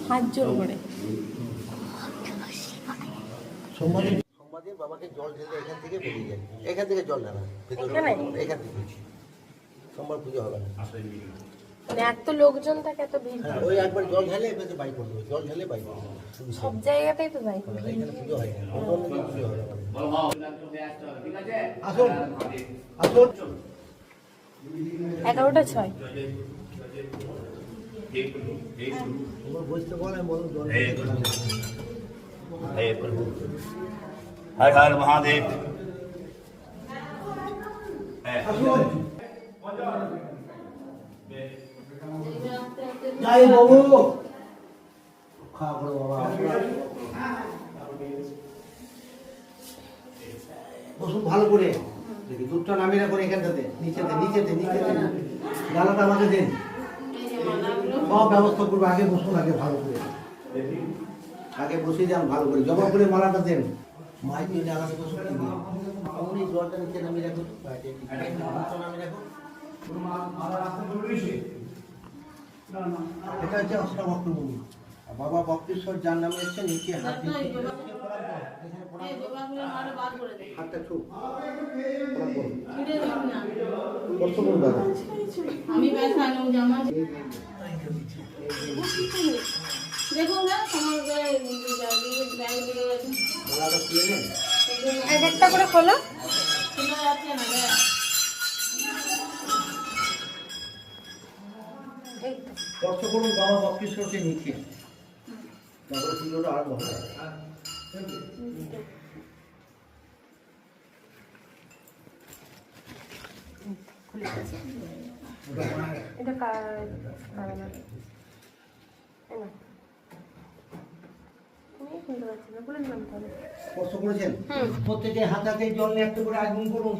হাত জোর করে সোমবারে বাবাকে জল ঢেলে এখান থেকে বেরিয়ে যায়, এখান থেকে জল ঢালা এখান থেকে সোমবার পুজো হবে না। মানে এত লোকজন থাকে, এত ভিড়। হ্যাঁ, ওই একবার জল ঢেলে এবারে বাই করে দেবে, জল ঢেলে বাই করে দেবে। সব জায়গাতেই তো তাই। এখানে পুজো হয় না, অন্য পুজো হয় না। আসুন আসুন 11টা 6। তোমার বসতে বলে বলো জল हर हर महादेव। জয় বাবু খাওয়া করো বাবা, বসুন ভালো করে। দেখি দুধটা নামিয়ে রাখুন এখানটাতে, নিচেতে নিচেতে নিচেতে, ডালাটা আমাকে দিন, সব ব্যবস্থা করবো। আগে বসুন, আগে ভালো করে আগে বসে যান ভালো করে, জমা করে মালাটা দেন। মায়ের জন্য আলাদা বসুন, আপনি জলটা নিচে নামিয়ে রাখুন, দুধটা নামিয়ে রাখুন। এটা হচ্ছে অষ্টম ভক্তভূমি, বাবা বক্রেশ্বর যার নামে এসছে, নিচে হাত হাতটা ছু আমি দেখুন না আমার মালাটা খুলে নেন। এক একটা করে খোলো। শোনা যাচ্ছে না এই তো। স্পর্শ করুন বাবা বক্রেশ্বরকে নিচে, তারপরে পুজোটা আরম্ভ হবে। খুলে গেছে। এটা কারণ তুমি খুলতে পারছি না, খুলে নিলাম তাহলে। স্পর্শ করেছেন প্রত্যেকে হাত হাতে জল নিয়ে একটা করে আগুন করুন।